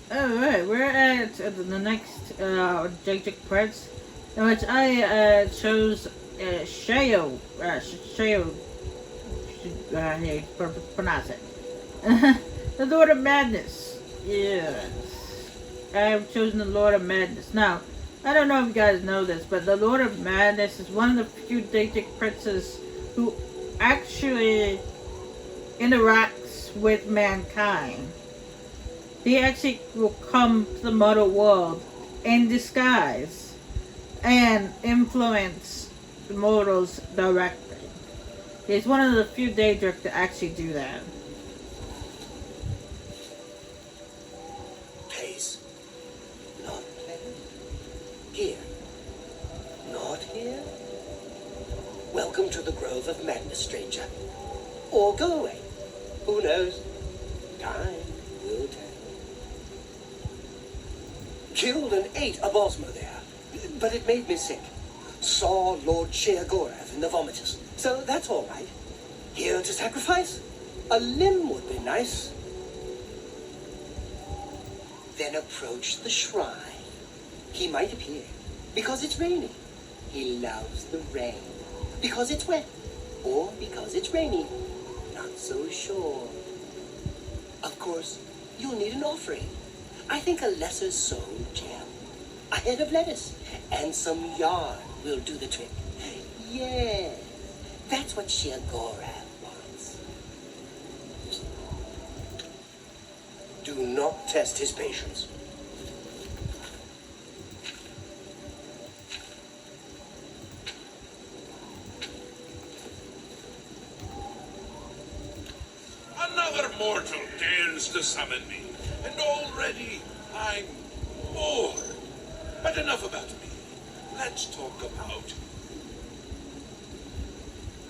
Alright, we're at the next Jake Prince, in which I chose Shayo. Shayo, how you pronounce it. The Lord of Madness. Yes. I've chosen the Lord of Madness. Now, I don't know if you guys know this, but the Lord of Madness is one of the few Jake Princes who actually interacts with mankind. He actually will come to the mortal world in disguise and influence the mortals directly. He's one of the few Daedric to actually do that. Place. Not there. Here. Not here. Welcome to the Grove of Madness, stranger. Or go away. Who knows? Time will tell. Killed and ate a Bosmo there, but it made me sick. Saw Lord Sheagorath in the vomitous, so that's all right. Here to sacrifice? A limb would be nice. Then approach the shrine. He might appear, because it's raining. He loves the rain, because it's wet, or because it's rainy. Not so sure. Of course, you'll need an offering. I think a lesser soul gem, a head of lettuce, and some yarn will do the trick. Yeah, that's what Sheagorath wants. Do not test his patience. Another mortal dares to summon me, and already I'm bored. But enough about me. Let's talk about...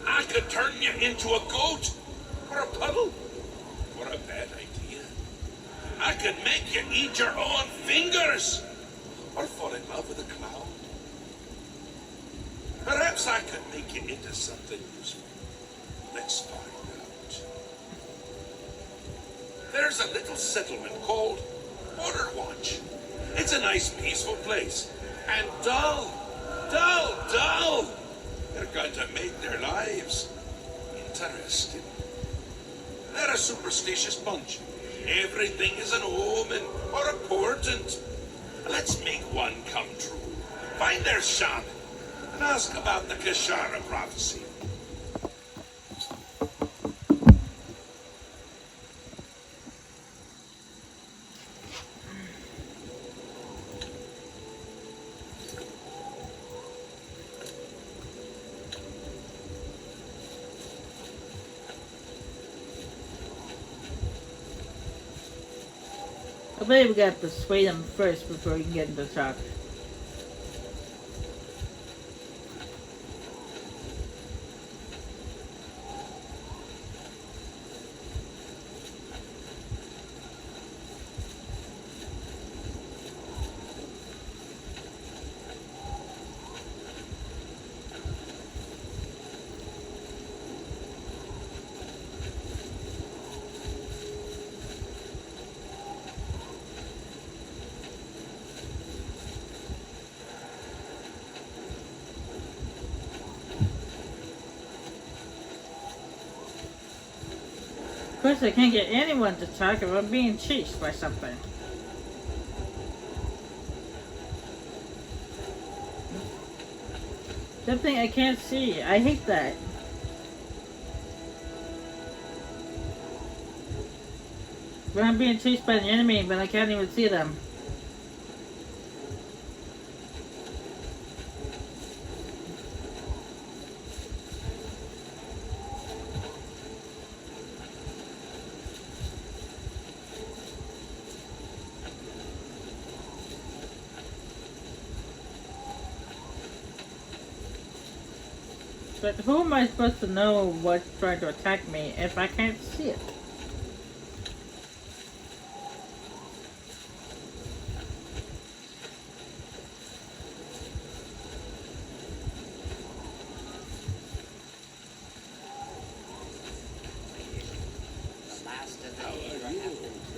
I could turn you into a goat, or a puddle, or a bad idea. I could make you eat your own fingers, or fall in love with a cloud. Perhaps I could make you into something useful. Let's find out. There's a little settlement called Border Watch. It's a nice, peaceful place. And dull. They're going to make their lives interesting. They're a superstitious bunch. Everything is an omen or a portent. Let's make one come true. Find their shaman and ask about the Kashara prophecy. I believe we gotta persuade him first before we can get into talk. Of course, I can't get anyone to talk if I'm being chased by something. Something I can't see. I hate that. When I'm being chased by an enemy, but I can't even see them. But who am I supposed to know what's trying to attack me if I can't see it?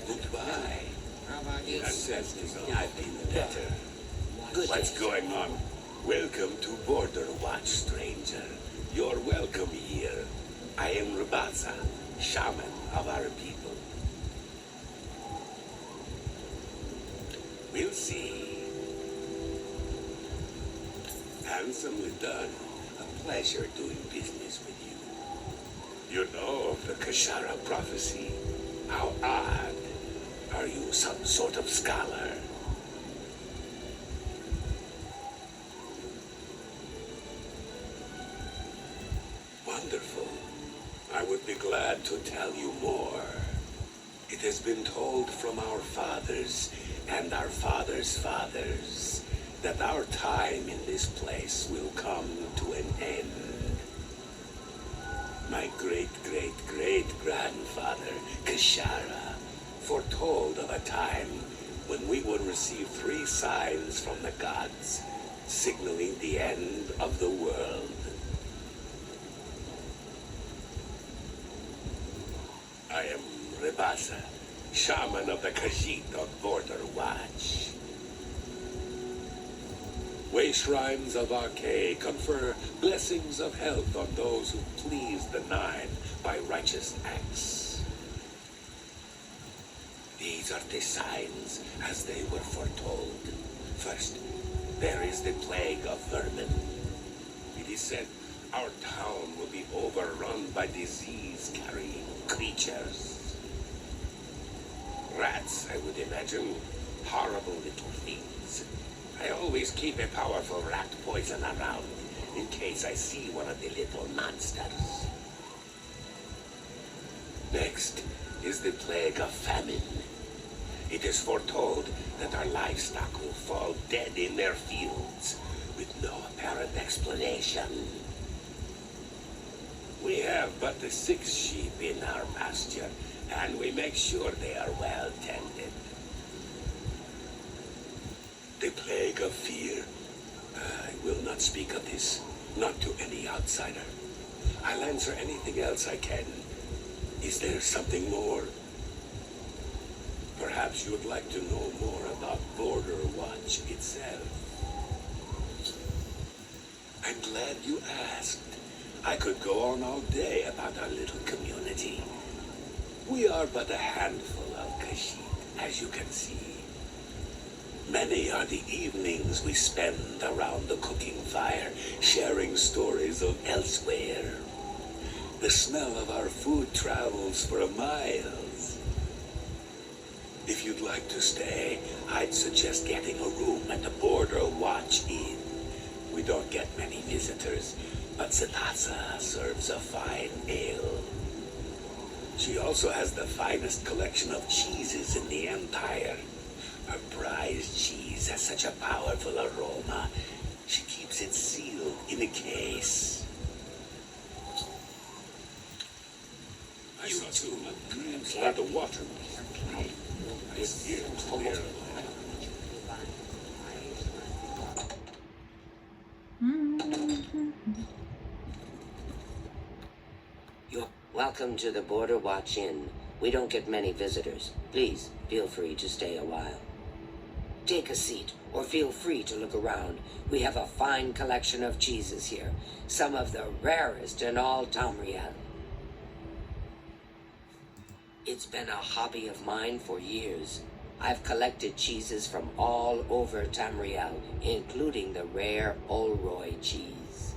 Goodbye. says to me I've been better. Good What's day. going on? Welcome to Border Watch, stranger. You're welcome here. I am Rabasa, shaman of our people. We'll see. Handsomely done. A pleasure doing business with you. You know of the Kashara prophecy? How odd. Are you some sort of scholar? Wonderful. I would be glad to tell you more. It has been told from our fathers and our fathers' fathers that our time in this place will come to an end. My great-great-great-grandfather, Kashara, foretold of a time when we would receive 3 signs from the gods, signaling the end of the world. I am Rebasa, shaman of the Khajiit on Border Watch. Way shrines of Archay confer blessings of health on those who please the Nine by righteous acts. These are the signs as they were foretold. First, there is the plague of vermin. It is said our town will be overrun by disease-carrying creatures. Rats, I would imagine. Horrible little things. I always keep a powerful rat poison around, in case I see one of the little monsters. Next is the plague of famine. It is foretold that our livestock will fall dead in their fields, with no apparent explanation. We have but the 6 sheep in our pasture, and we make sure they are well tended. The plague of fear. I will not speak of this, not to any outsider. I'll answer anything else I can. Is there something more? Perhaps you would like to know more about Border Watch itself. I'm glad you asked. I could go on all day about our little community. We are but a handful of Khajiit, as you can see. Many are the evenings we spend around the cooking fire, sharing stories of elsewhere. The smell of our food travels for miles. If you'd like to stay, I'd suggest getting a room at the Border Watch Inn. We don't get many visitors, but Zatasa serves a fine ale. She also has the finest collection of cheeses in the Empire. Her prized cheese has such a powerful aroma. She keeps it sealed in a case. You too. Let the water. This here clear. You're welcome to the Border Watch Inn. We don't get many visitors. Please, feel free to stay a while. Take a seat, or feel free to look around. We have a fine collection of cheeses here, some of the rarest in all Tamriel. It's been a hobby of mine for years. I've collected cheeses from all over Tamriel, including the rare Olroy cheese.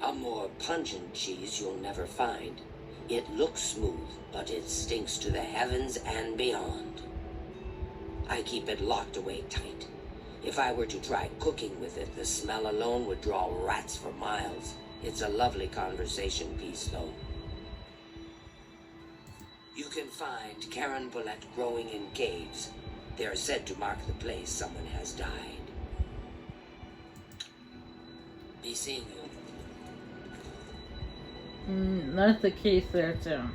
A more pungent cheese you'll never find. It looks smooth, but it stinks to the heavens and beyond. I keep it locked away tight. If I were to try cooking with it, the smell alone would draw rats for miles. It's a lovely conversation piece, though. You can find Karen Bullet growing in caves. They are said to mark the place someone has died. Be seeing you. That's the case there too.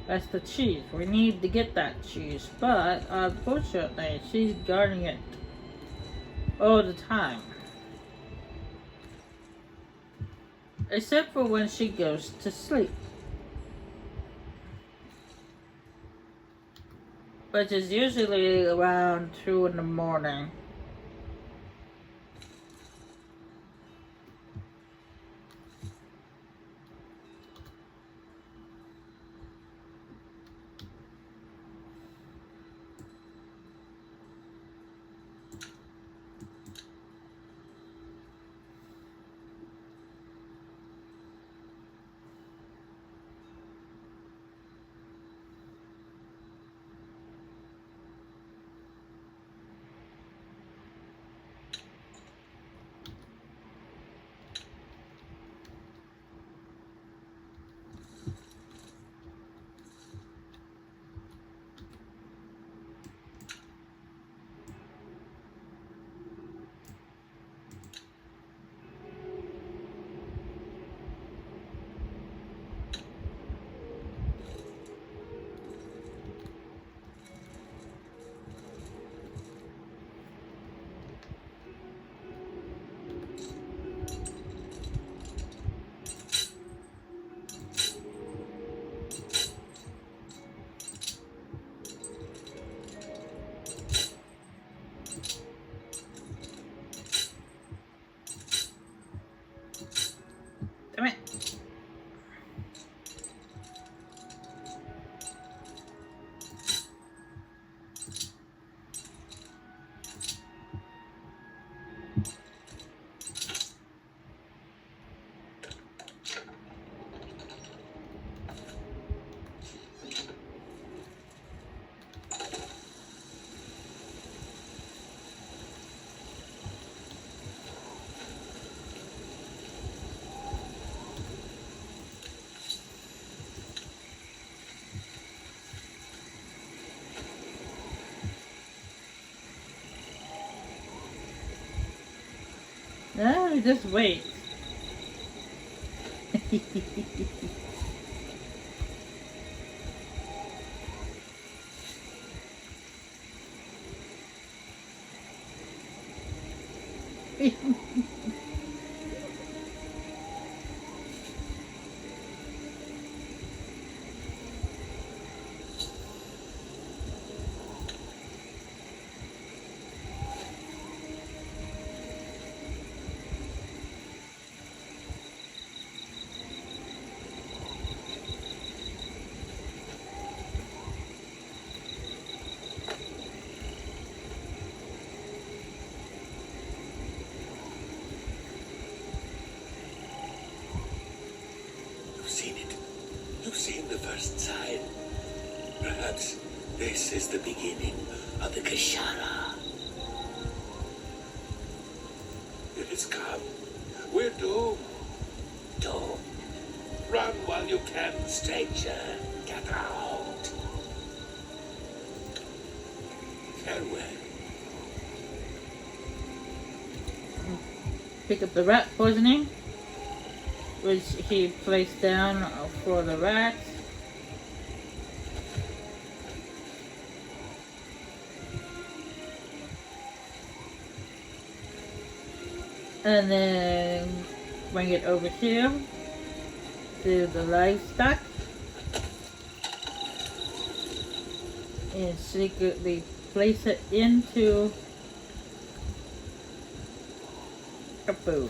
That's the cheese. We need to get that cheese, but unfortunately, she's guarding it all the time. Except for when she goes to sleep. which is usually around 2 in the morning. Damn it. No, just wait. You've seen it. You've seen the first sign. Perhaps this is the beginning of the Kashara. It has come. We're doomed. Doomed. Run while you can, stranger. Get out. Farewell. Pick up the rat poisoning, which he placed down for the rats. And then bring it over here to the livestock and secretly place it into a food.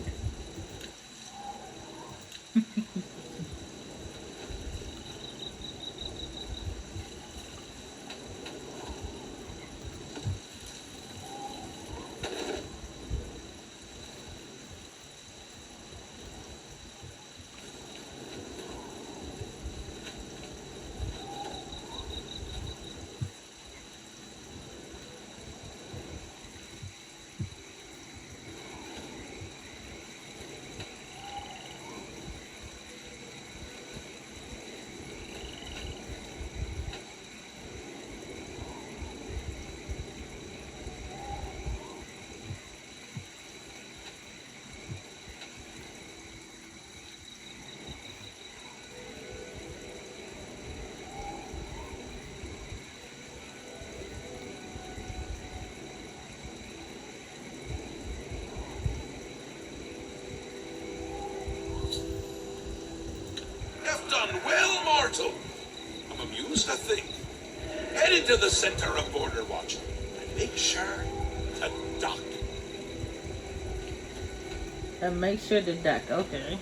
You've done well, mortal. I'm amused, I think. Head into the center of Border Watch and make sure to dock. And make sure to duck. Okay.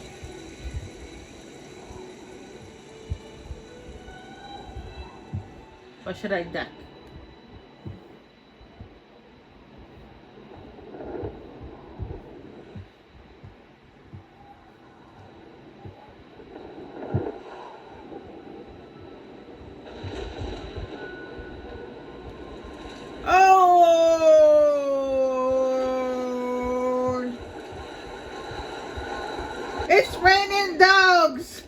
Or should I duck? Oh! It's raining dogs!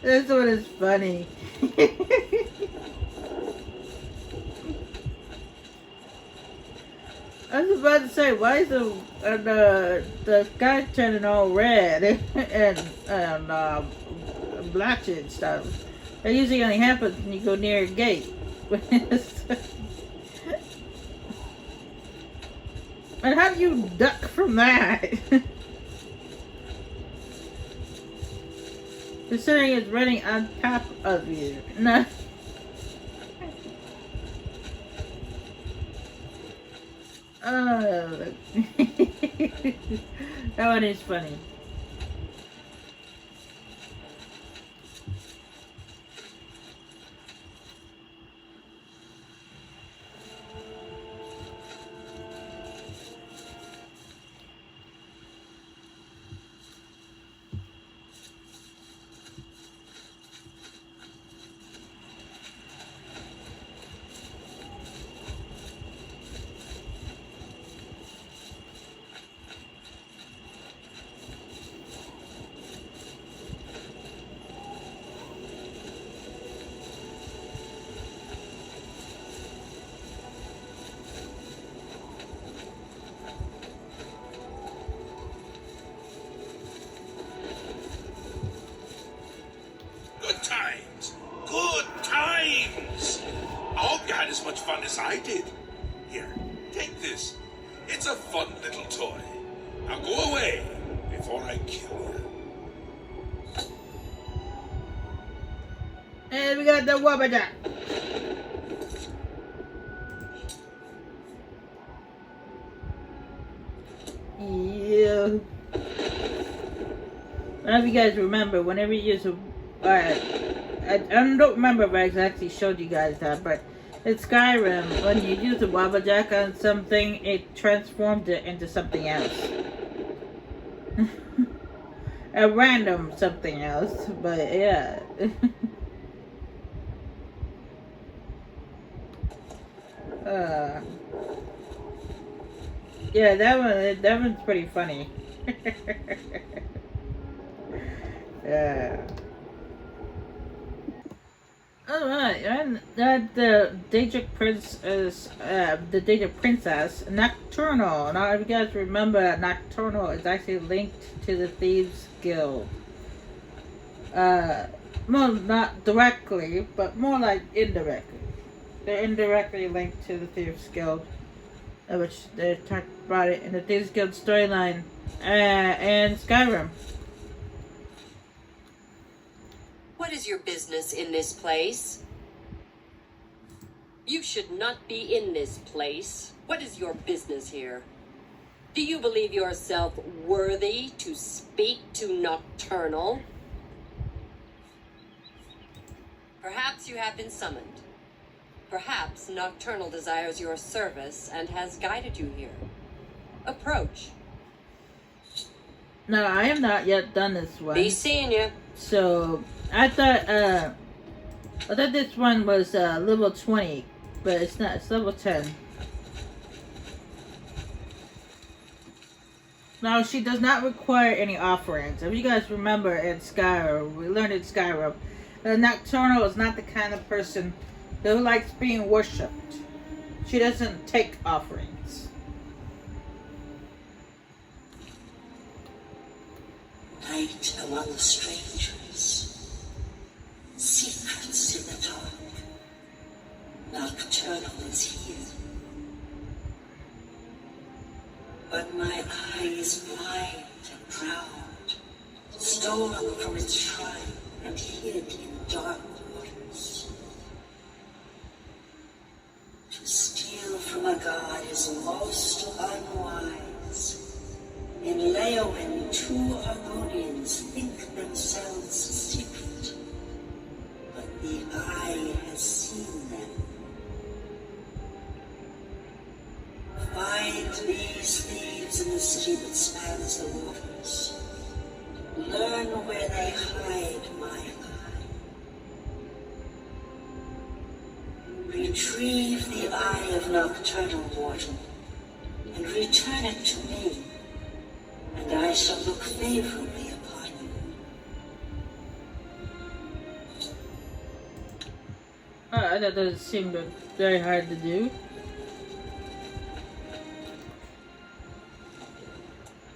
This one is funny. I was about to say, why is the sky turning all red and blotchy and stuff? That usually only happens when you go near a gate. And how do you duck from that? Considering it's running on top of you. No. Oh, that one is funny. Good times. Good times. I hope you had as much fun as I did. Here, take this. It's a fun little toy. Now go away before I kill you. And we got the Wabbajack. Yeah. I don't know if you guys remember, whenever you use a... I don't remember if I exactly showed you guys that, but in Skyrim, when you use a Wabbajack on something, it transformed it into something else. A random something else, but yeah. Yeah, that one's pretty funny. Yeah. Alright, and that the Daedric Prince is the Daedric Princess Nocturnal. Now, if you guys remember, Nocturnal is actually linked to the Thieves Guild. Well, not directly, but more like indirectly. They're indirectly linked to the Thieves Guild, which they talked about it in the Thieves Guild storyline and Skyrim. What is your business in this place? You should not be in this place. What is your business here? Do you believe yourself worthy to speak to Nocturnal? Perhaps you have been summoned. Perhaps Nocturnal desires your service and has guided you here. Approach. No, I have not yet done this one. Be seeing you. So I thought this one was level 20, but it's not. It's level 10. Now she does not require any offerings. If you guys remember in Skyrim, we learned in Skyrim, Nocturnal is not the kind of person who likes being worshipped. She doesn't take offerings. Night among the strangers, secrets in the dark. Nocturnal is here. But my eye is blind and proud, stolen from its shrine and hid in dark waters. To steal from a god is most unwise. In Leowen, 2 Argonians think themselves a secret, but the eye has seen them. Find these thieves in the city that spans the waters. Learn where they hide my eye. Retrieve the eye of Nocturnal Mortal and return it to me, and I shall look favorably upon you. That doesn't seem very hard to do.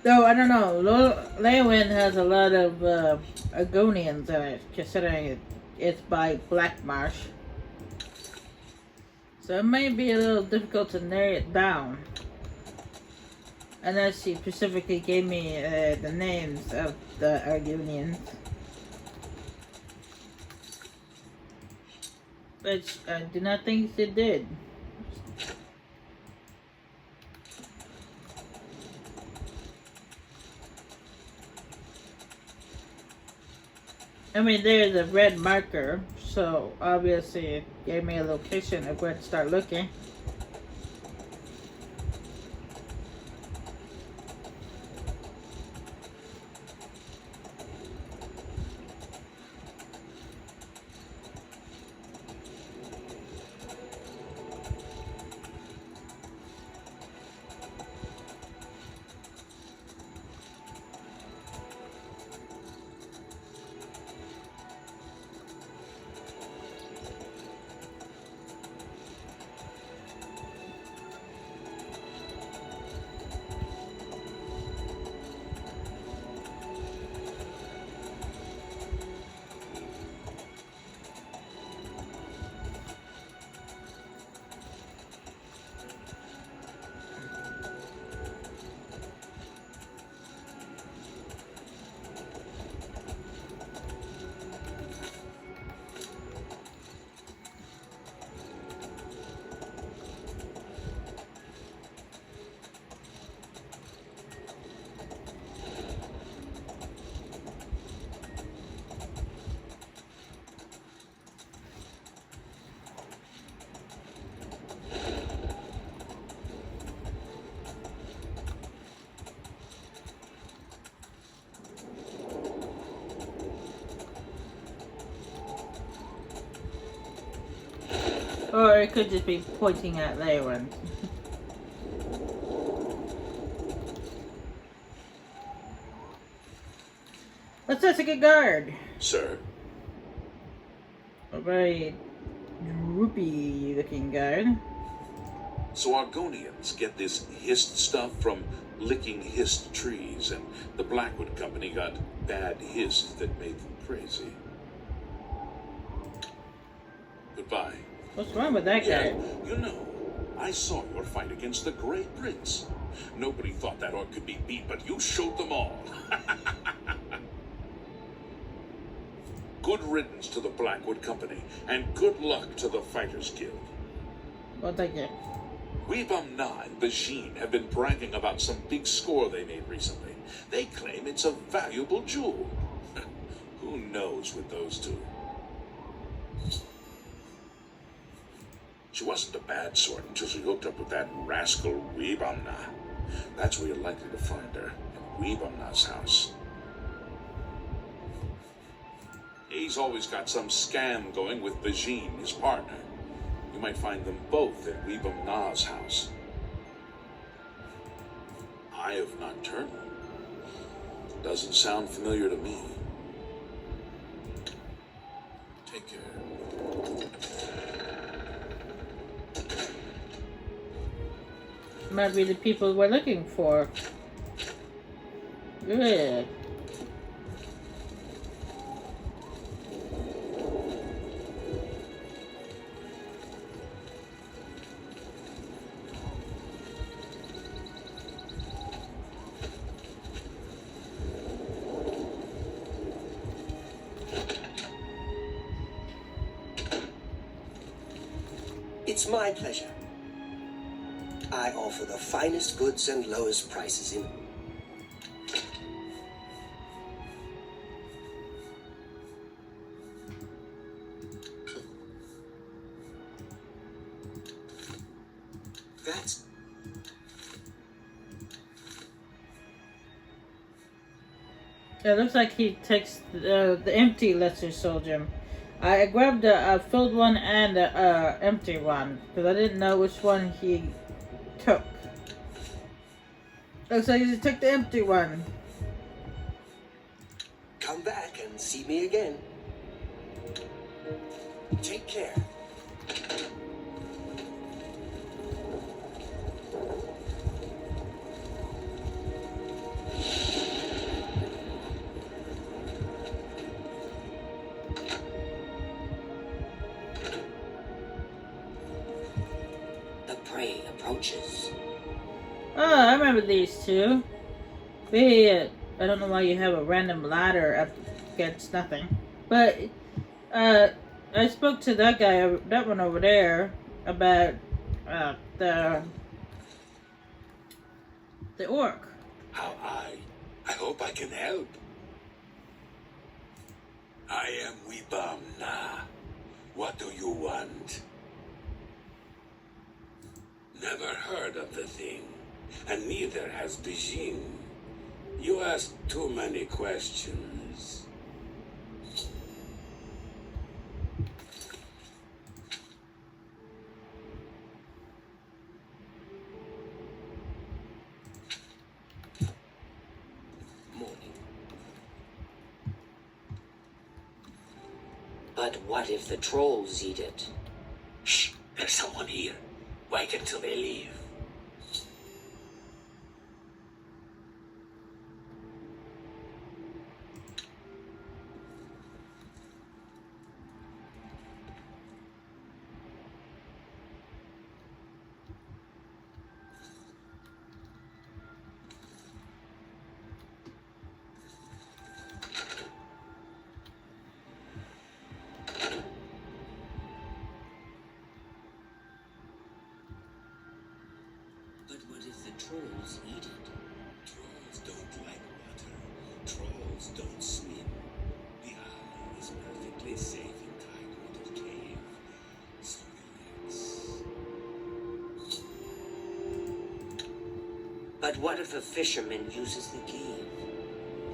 Though, I don't know, Leowen has a lot of Argonians in it, considering it's by Black Marsh. So it may be a little difficult to narrow it down. Unless she specifically gave me the names of the Argonians. Which I do not think she did. I mean, there's a red marker, so obviously it gave me a location of where to start looking. Or it could just be pointing at Leowen. Let's ask a good guard. Sir, A very droopy looking guard. so Argonians get this hist stuff from licking hist trees, and the Blackwood Company got bad hist that made them crazy. Goodbye. What's wrong with that Yeah, guy? you know, I saw your fight against the Great Prince. Nobody thought that orc could be beat, but you showed them all. Good riddance to the Blackwood Company, and good luck to the Fighters Guild. Well, thank you. Weebum Na and Bajin have been bragging about some big score they made recently. They claim it's a valuable jewel. Who knows with those two? She wasn't a bad sort until she hooked up with that rascal Weebum Na. That's where you're likely to find her, in Weebum Na's house. He's always got some scam going with Bajin, his partner. You might find them both at Weebum Na's house. Eye of Nocturnal. Doesn't sound familiar to me. Take care. Might be the people we're looking for. Good. It's my pleasure. I offer the finest goods and lowest prices in. That's It looks like he takes the empty lesser soul gem. I grabbed a filled one and a empty one because I didn't know which one he took. Looks like he took the empty one. come back and see me again. Take care. The prey approaches. Oh, I remember these two. I don't know why you have a random ladder up against nothing. But, I spoke to that guy, that one over there, about, the orc. How I hope I can help. I am Weebum Na. What do you want? Never heard of the thing, and neither has Bijin. You ask too many questions. Morning. But what if the trolls eat it? Shh, there's someone here. Wait until they leave. But what if the trolls eat it? Trolls don't like water. Trolls don't swim. The eye is perfectly safe in Tidewater Cave. So relax. But what if a fisherman uses the cave?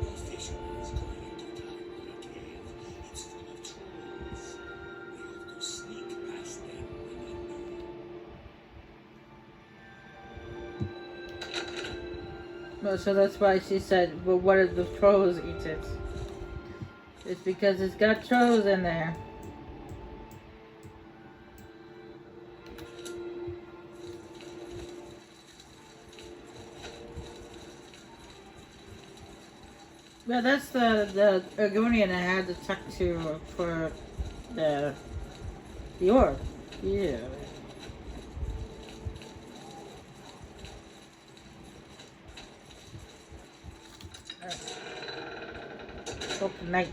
No fisherman is going into Tidewater Cave. It's full of trolls. We have to sneak past them when unknown. Well, so that's why she said, well, what if the trolls eat it? It's because it's got trolls in there. Yeah, that's the Argonian I had to talk to for the orc. Yeah. Good night.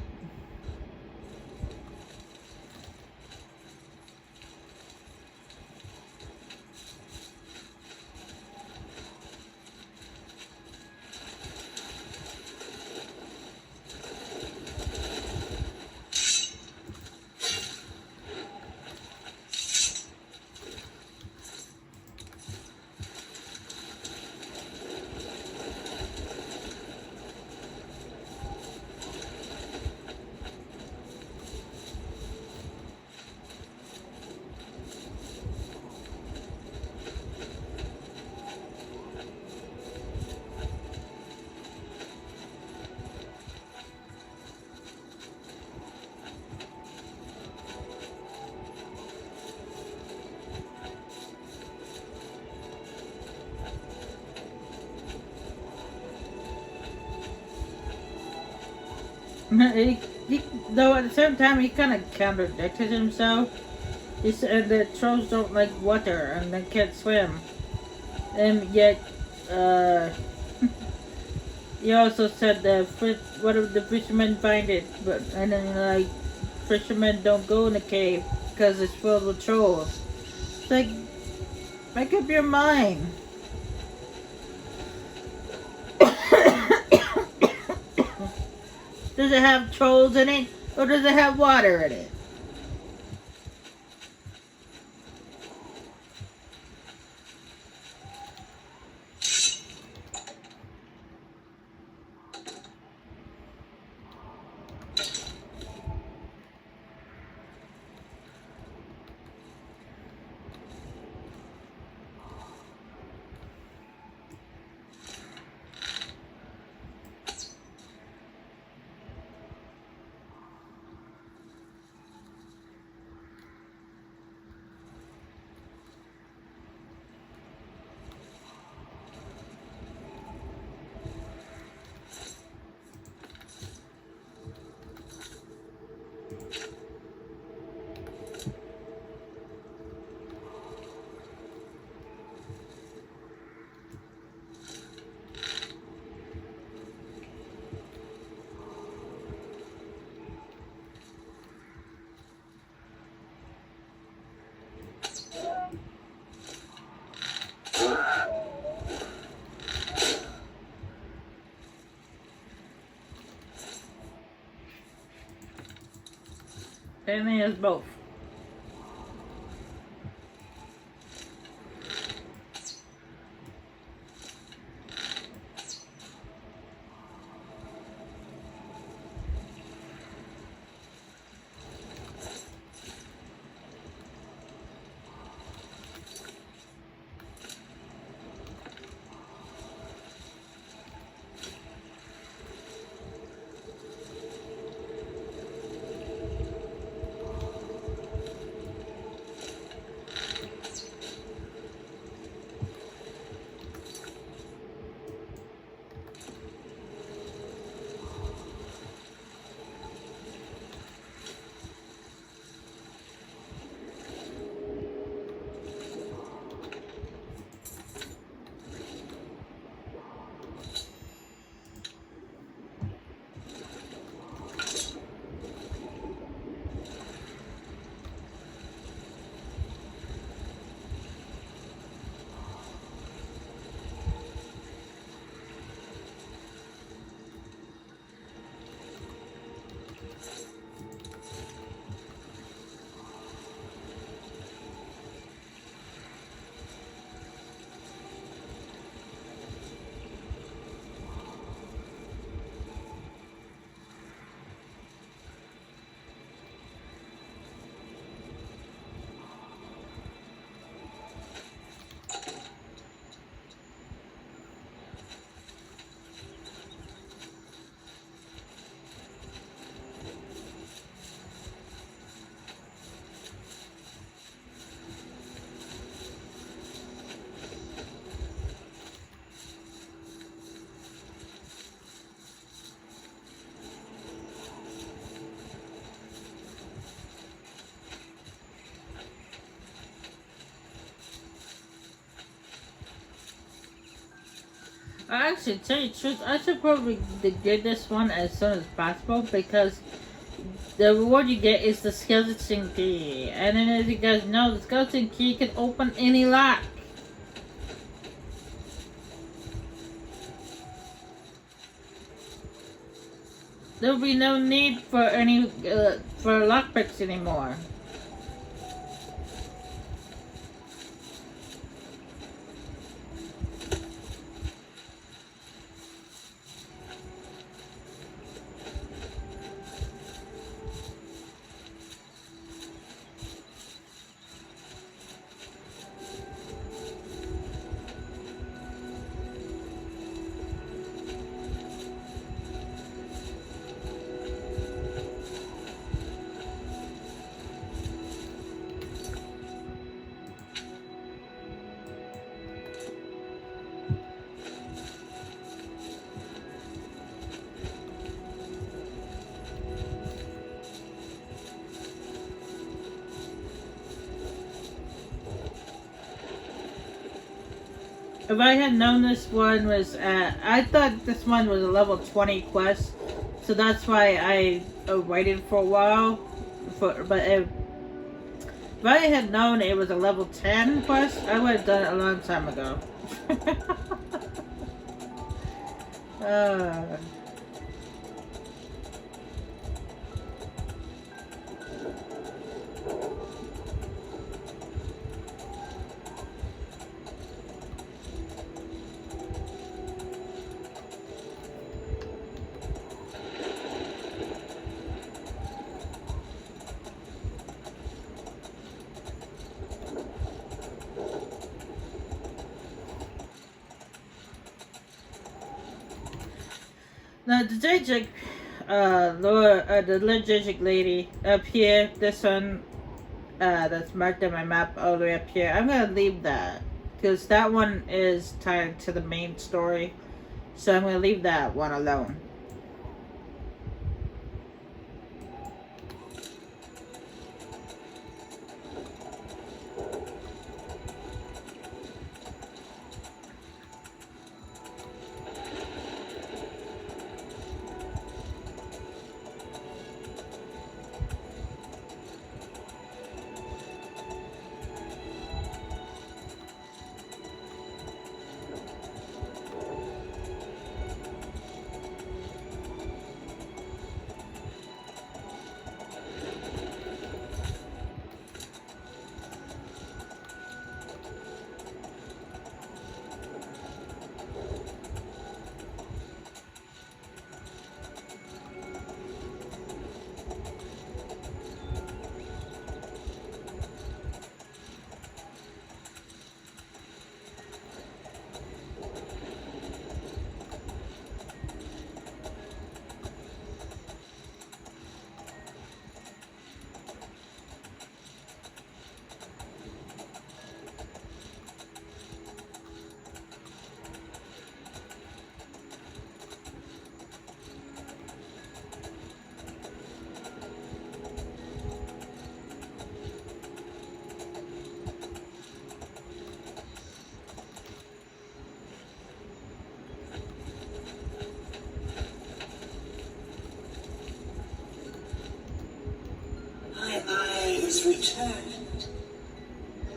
he, though at the same time he kind of contradicted himself. He said that trolls don't like water and they can't swim, and yet uh, he also said that what if the fishermen find it, but and then like fishermen don't go in the cave because it's filled with trolls. It's like make up your mind. Does it have trolls in it, or does it have water in it? And he has both. I actually, tell you the truth, I should probably get this one as soon as possible because the reward you get is the skeleton key. And then as you guys know, the skeleton key can open any lock. There'll be no need for any, for lockpicks anymore. If I had known this one was, I thought this one was a level 20 quest, so that's why I waited for a while. But if I had known it was a level 10 quest, I would have done it a long time ago. uh, Now the Jajik, the Jajik lady up here, this one, that's marked on my map all the way up here. I'm gonna leave that because that one is tied to the main story, so I'm gonna leave that one alone. My eye is returned,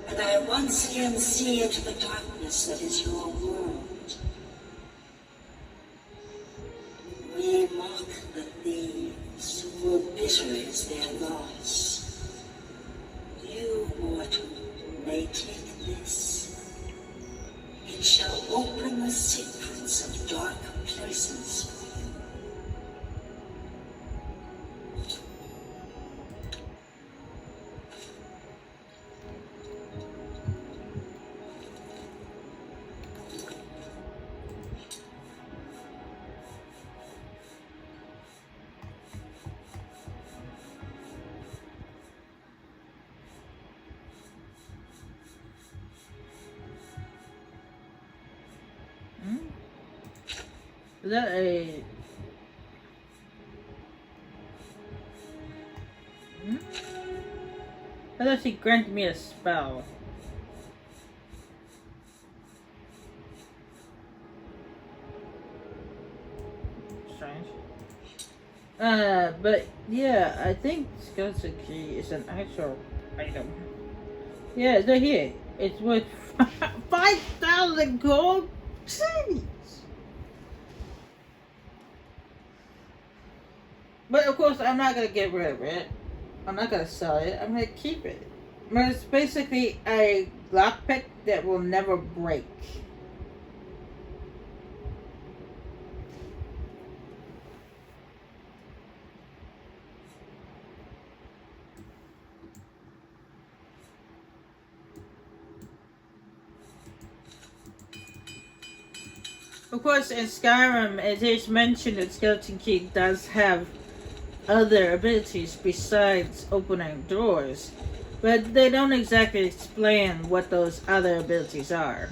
and I once again see into the darkness that is your world. We mock the thieves, for bitter is their loss. You, mortal, may take this. It shall open the secrets of dark places. Is that a... How does he grant me a spell? Strange. But yeah, I think skeleton key is an actual item. Yeah, it's right here. It's worth 5,000 gold. Jeez. But of course, I'm not gonna get rid of it. I'm not gonna sell it. I'm gonna keep it. But it's basically a lockpick that will never break. Of course, in Skyrim, it is mentioned that Skeleton Key does have other abilities besides opening doors, but they don't exactly explain what those other abilities are.